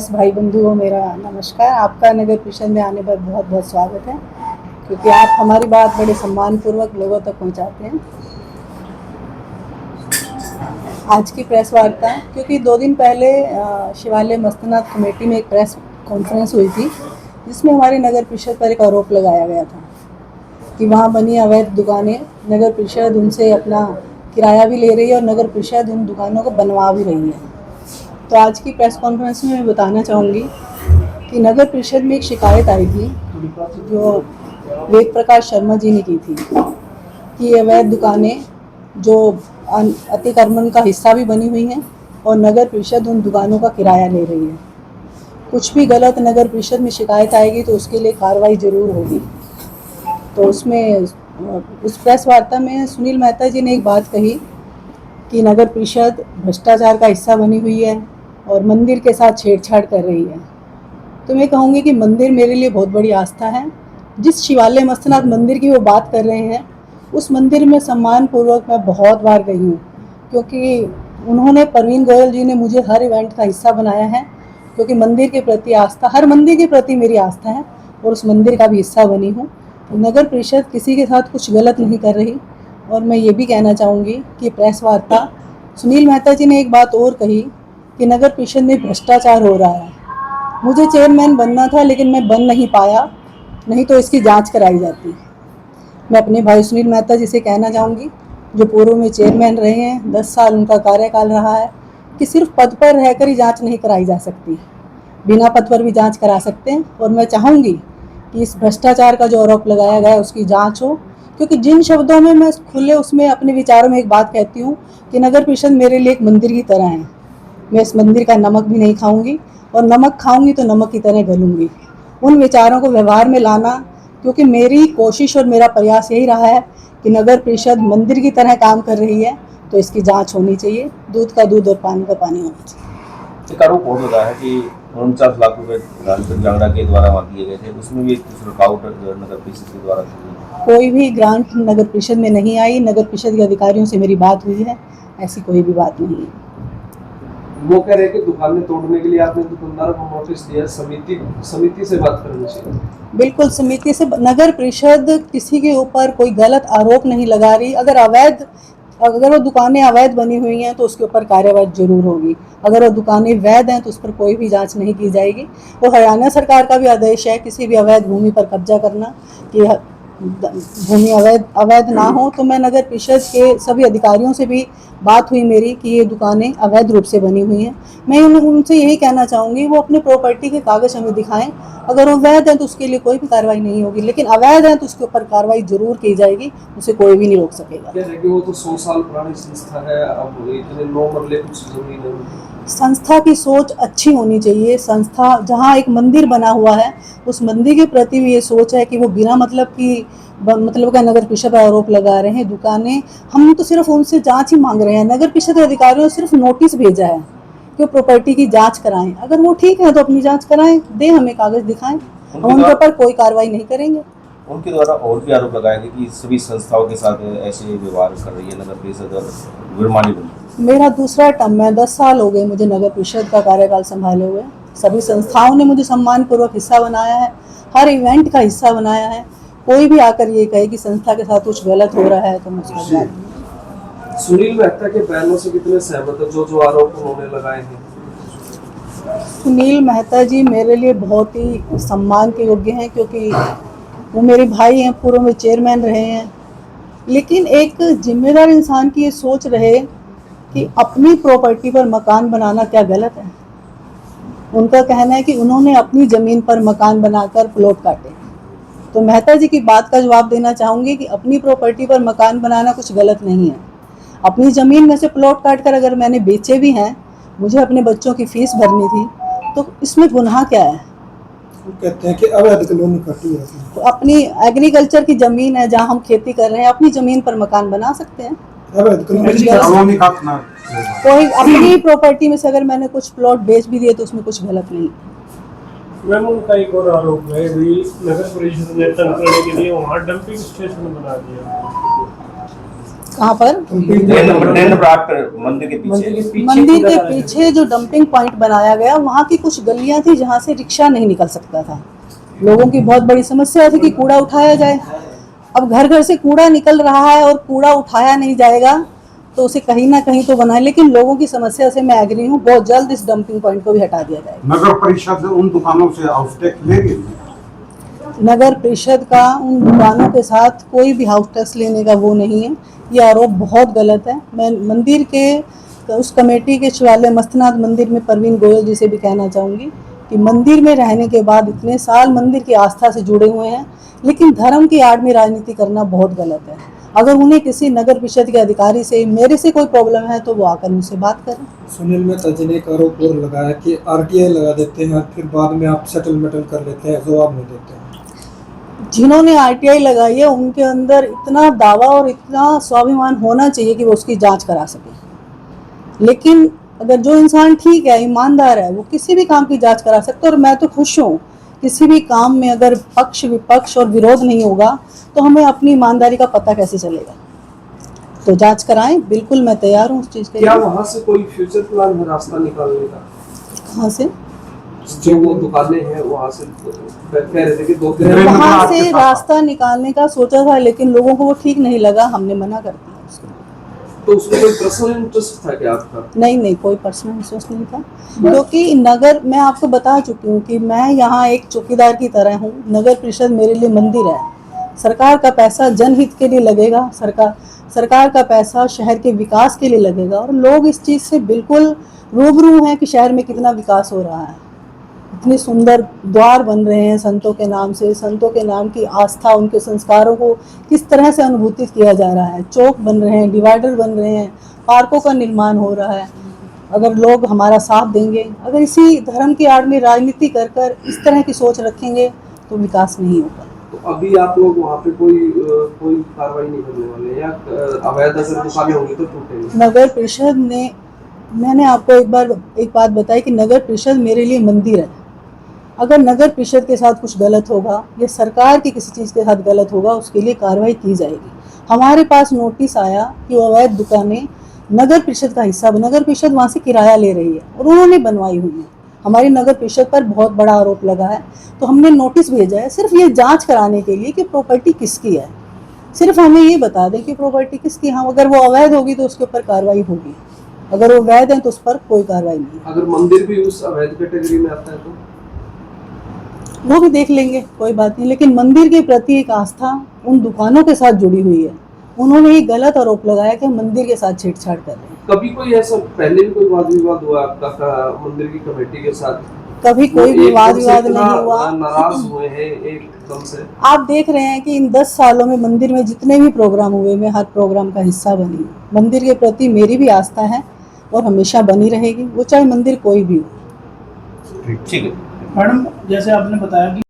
Press भाई बंधुओं, मेरा नमस्कार। आपका नगर परिषद में आने पर बहुत बहुत स्वागत है, क्योंकि आप हमारी बात बड़े सम्मानपूर्वक लोगों तक पहुंचाते हैं। आज की प्रेस वार्ता, क्योंकि 2 दिन पहले शिवालय मस्तनाथ कमेटी में एक प्रेस कॉन्फ्रेंस हुई थी, जिसमें हमारी नगर परिषद पर एक आरोप लगाया गया था कि वहाँ बनी अवैध दुकानें नगर परिषद उनसे अपना किराया भी ले रही है और नगर परिषद उन दुकानों को बनवा भी रही है। तो आज की प्रेस कॉन्फ्रेंस में मैं बताना चाहूँगी कि नगर परिषद में एक शिकायत आई थी जो वेद प्रकाश शर्मा जी ने की थी कि अवैध दुकानें जो अतिक्रमण का हिस्सा भी बनी हुई हैं और नगर परिषद उन दुकानों का किराया ले रही है। कुछ भी गलत नगर परिषद में शिकायत आएगी तो उसके लिए कार्रवाई जरूर होगी। तो उसमें उस प्रेस वार्ता में सुनील मेहता जी ने एक बात कही कि नगर परिषद भ्रष्टाचार का हिस्सा बनी हुई है और मंदिर के साथ छेड़छाड़ कर रही है। तो मैं कहूँगी कि मंदिर मेरे लिए बहुत बड़ी आस्था है। जिस शिवालय मस्तनाथ मंदिर की वो बात कर रहे हैं, उस मंदिर में सम्मानपूर्वक मैं बहुत बार गई हूँ, क्योंकि उन्होंने, प्रवीण गोयल जी ने मुझे हर इवेंट का हिस्सा बनाया है, क्योंकि मंदिर के प्रति आस्था, हर मंदिर के प्रति मेरी आस्था है और उस मंदिर का भी हिस्सा बनी हूँ। नगर परिषद किसी के साथ कुछ गलत नहीं कर रही। और मैं ये भी कहना चाहूँगी कि प्रेस वार्ता, सुनील मेहता जी ने एक बात और कही कि नगर परिषद में भ्रष्टाचार हो रहा है। मुझे चेयरमैन बनना था, लेकिन मैं बन नहीं पाया, नहीं तो इसकी जांच कराई जाती। मैं अपने भाई सुनील मेहता जी से कहना चाहूँगी, जो पूर्व में चेयरमैन रहे हैं, 10 साल उनका कार्यकाल रहा है, कि सिर्फ पद पर रहकर ही जांच नहीं कराई जा सकती, बिना पद पर भी जांच करा सकते हैं। और मैं चाहूँगी कि इस भ्रष्टाचार का जो आरोप लगाया गया है उसकी जांच हो, क्योंकि जिन शब्दों में मैं खुले उसमें अपने विचारों में एक बात कहती हूँ कि नगर परिषद मेरे लिए एक मंदिर की तरह है। मैं इस मंदिर का नमक भी नहीं खाऊंगी और नमक खाऊंगी तो नमक की तरह गलूंगी। उन विचारों को व्यवहार में लाना, क्योंकि मेरी कोशिश और मेरा प्रयास यही रहा है कि नगर परिषद मंदिर की तरह काम कर रही है, तो इसकी जांच होनी चाहिए। दूध का दूध और पानी का पानी होना चाहिए। एक आरोप और लगा है कि 49 लाख रुपए जांगड़ा के द्वारा वहाँ दिए गए थे, उसमें भी कुछ रुकावट नगर परिषद के द्वारा कोई भी ग्रांट नगर परिषद में नहीं आई। नगर परिषद के अधिकारियों से मेरी बात हुई है, ऐसी कोई भी बात नहीं है। वो कह रहे हैं कि दुकानें तोड़ने के लिए आपने दुकानदारों को नोटिस दिया, समिति से बात करनी चाहिए। बिल्कुल, समिति से। नगर परिषद किसी के ऊपर कोई गलत आरोप नहीं लगा रही। अगर वो दुकानें अवैध बनी हुई हैं तो उसके ऊपर कार्रवाई जरूर होगी। अगर वो दुकानें वैध हैं तो उस पर कोई भी जांच नहीं की जाएगी। वो हरियाणा सरकार का भी आदेश है किसी भी अवैध भूमि पर कब्जा करना, कि भूमि अवैध ना हो। तो मैं नगर परिषद के सभी अधिकारियों से भी बात हुई मेरी कि ये दुकानें अवैध रूप से बनी हुई हैं। मैं उनसे यही कहना चाहूँगी, वो अपने प्रॉपर्टी के कागज हमें दिखाएं। अगर वो वैध हैं तो उसके लिए कोई भी कार्रवाई नहीं होगी, लेकिन अवैध हैं तो उसके ऊपर कार्रवाई जरूर की जाएगी, उसे कोई भी नहीं रोक सकेगा। कि वो तो 100 साल पुरानी संस्था है, अब इतने 9 मरले कुछ जमीन है। संस्था की सोच अच्छी होनी चाहिए। संस्था जहाँ एक मंदिर बना हुआ है, उस मंदिर के प्रति भी ये सोच है कि वो बिना मतलब का नगर परिषद पर आरोप लगा रहे हैं। दुकानें, हम तो सिर्फ उनसे जांच ही मांग रहे हैं। नगर परिषद के अधिकारियों ने सिर्फ नोटिस भेजा है कि प्रॉपर्टी की जांच कराएं। अगर वो ठीक है तो अपनी जांच कराएं, दें, हमें कागज दिखाएं, हम उनके ऊपर कोई कार्रवाई नहीं करेंगे। उनके द्वारा और भी आरोप लगाया गया कि सभी संस्थाओं के साथ ऐसे व्यवहार कर रही है नगर परिषद और जुर्माने बन। मेरा दूसरा टर्म है, 10 साल हो गए मुझे नगर परिषद का कार्यकाल संभाले हुए। सभी संस्थाओं ने मुझे सम्मानपूर्वक हिस्सा बनाया है, हर इवेंट का हिस्सा बनाया है। कोई भी आकर ये कहे कि संस्था के साथ कुछ गलत हो रहा है तो मैं उसका जवाब दूंगी। सुनील मेहता के बयानों से कितने सहमत है, जो आरोप उन्होंने लगाए हैं? सुनील मेहता जी मेरे लिए बहुत ही सम्मान के योग्य हैं, क्योंकि वो मेरे भाई हैं, पूर्व में चेयरमैन रहे हैं। लेकिन एक जिम्मेदार इंसान की ये सोच रहे कि अपनी प्रॉपर्टी पर मकान बनाना क्या गलत है। उनका कहना है कि उन्होंने अपनी ज़मीन पर मकान बनाकर प्लॉट काटे। तो मेहता जी की बात का जवाब देना चाहूँगी कि अपनी प्रॉपर्टी पर मकान बनाना कुछ गलत नहीं है। अपनी ज़मीन में से प्लॉट काट कर अगर मैंने बेचे भी हैं, मुझे अपने बच्चों की फीस भरनी थी, तो इसमें गुनाह क्या है? कहते हैं कि अवैध कॉलोनी काटी है। तो अपनी एग्रीकल्चर की ज़मीन है, जहाँ हम खेती कर रहे हैं, अपनी ज़मीन पर मकान बना सकते हैं। कोई अपनी प्रॉपर्टी में से अगर मैंने कुछ प्लॉट बेच भी दिए तो उसमें कुछ गलत नहीं। मैम, उनका एक और आरोप है भी नगर परिषद ने तंग करने के लिए वहाँ डंपिंग स्टेशन बना दिया। कहाँ पर? मंदिर के पीछे मंदिर के पीछे जो डंपिंग पॉइंट बनाया गया, वहाँ की कुछ गलियां थी जहाँ से रिक्शा नहीं निकल सकता था। लोगों की बहुत बड़ी समस्या थी कि कूड़ा उठाया जाए। अब घर घर से कूड़ा निकल रहा है और कूड़ा उठाया नहीं जाएगा, तो उसे कहीं ना कहीं तो बनाए। लेकिन लोगों की समस्या से मैं एग्री हूँ, बहुत जल्द इस डंपिंग पॉइंट को भी हटा दिया जाएगा। नगर परिषद उन दुकानों से हाउस टैक्स लेगी? नगर परिषद का उन दुकानों के साथ कोई भी हाउस टैक्स लेने का वो नहीं है। ये आरोप बहुत गलत है। मैं मंदिर के उस कमेटी के शिवालय मस्तनाथ मंदिर में परवीन गोयल जी से भी कहना चाहूँगी कि मंदिर में रहने के बाद इतने साल मंदिर की आस्था से जुड़े हुए हैं, लेकिन धर्म की आड़ में राजनीति करना बहुत गलत है। अगर उन्हें किसी नगर परिषद के अधिकारी से, मेरे से कोई प्रॉब्लम है तो वो आकर मुझसे बात करें। सुनील मेहता जी ने एक आरोप और लगाया कि आरटीआई लगा देते हैं, फिर बाद में आप सेटलमेंट कर लेते हैं, जवाब नहीं देते हैं। जिन्होंने आरटीआई लगाई है उनके अंदर इतना दावा और इतना स्वाभिमान होना चाहिए कि वो उसकी जांच करा सके। लेकिन अगर जो इंसान ठीक है, ईमानदार है, वो किसी भी काम की जांच करा सकता है। और मैं तो खुश हूँ, किसी भी काम में अगर पक्ष विपक्ष और विरोध नहीं होगा तो हमें अपनी ईमानदारी का पता कैसे चलेगा। तो जांच कराएं, बिल्कुल मैं तैयार हूँ उस चीज़ के लिए। क्या वहाँ से कोई फ्यूचर प्लान है रास्ता निकालने का? कहाँ से? जो वो दुकानें हैं वहाँ से कह रहे थे कि 2-3 वहाँ से रास्ता निकालने का सोचा था, लेकिन लोगों को वो ठीक नहीं लगा, हमने मना कर दिया उसको। तो उसमें कोई पर्सनल इंटरेस्ट था क्या आपका? नहीं, कोई पर्सनल इंटरेस्ट नहीं था, क्योंकि नगर, मैं आपको बता चुकी हूँ कि मैं यहाँ एक चौकीदार की तरह हूँ। नगर परिषद मेरे लिए मंदिर है। सरकार का पैसा जनहित के लिए लगेगा, सरकार का पैसा शहर के विकास के लिए लगेगा। और लोग इस चीज़ से बिल्कुल रूबरू हैं कि शहर में कितना विकास हो रहा है। इतने सुंदर द्वार बन रहे हैं संतों के नाम से, संतों के नाम की आस्था, उनके संस्कारों को किस तरह से अनुभूतित किया जा रहा है। चौक बन रहे हैं, डिवाइडर बन रहे हैं, पार्कों का निर्माण हो रहा है। अगर लोग हमारा साथ देंगे, अगर इसी धर्म की आड़ में राजनीति कर कर इस तरह की सोच रखेंगे तो विकास नहीं होगा। तो अभी आप लोग वहाँ पे कोई कार्रवाई नहीं करने वाले या अवैध अगर दुकानें होंगी तो टूटेंगी? नगर परिषद ने, मैंने आपको एक बात बताई कि नगर परिषद मेरे लिए मंदिर है। अगर नगर परिषद के साथ कुछ गलत होगा या सरकार की किसी चीज़ के साथ गलत होगा, उसके लिए कार्रवाई की जाएगी। हमारे पास नोटिस आया कि वो अवैध दुकानें नगर परिषद का हिस्सा, नगर परिषद वहाँ से किराया ले रही है और उन्होंने बनवाई हुई है। हमारी नगर परिषद पर बहुत बड़ा आरोप लगा है, तो हमने नोटिस भेजा है सिर्फ ये जांच कराने के लिए कि प्रॉपर्टी किसकी है। सिर्फ हमें ये बता दें कि प्रॉपर्टी किसकी। हाँ, अगर वो अवैध होगी तो उसके ऊपर कार्रवाई होगी, अगर वो वैध है तो उस पर कोई कार्रवाई नहीं। अगर मंदिर भी उस अवैध कैटेगरी में आता है तो वो भी देख लेंगे, कोई बात नहीं। लेकिन मंदिर के प्रति एक आस्था उन दुकानों के साथ जुड़ी हुई है। उन्होंने ये गलत आरोप लगाया कि हम मंदिर के साथ छेड़छाड़ कर रहे हैं। कभी कोई ऐसा पहले भी कोई वाद विवाद हुआ आपका मंदिर की कमेटी के साथ? कभी कोई भी वाद विवाद नहीं हुआ। नाराज हुए हैं एकदम से? आप देख रहे हैं कि इन 10 सालों में मंदिर में जितने भी प्रोग्राम हुए, मैं हर प्रोग्राम का हिस्सा बनी हूँ। मंदिर के प्रति मेरी भी आस्था है और हमेशा बनी रहेगी, वो चाहे मंदिर कोई भी हो। ठीक है मैडम, जैसे आपने बताया कि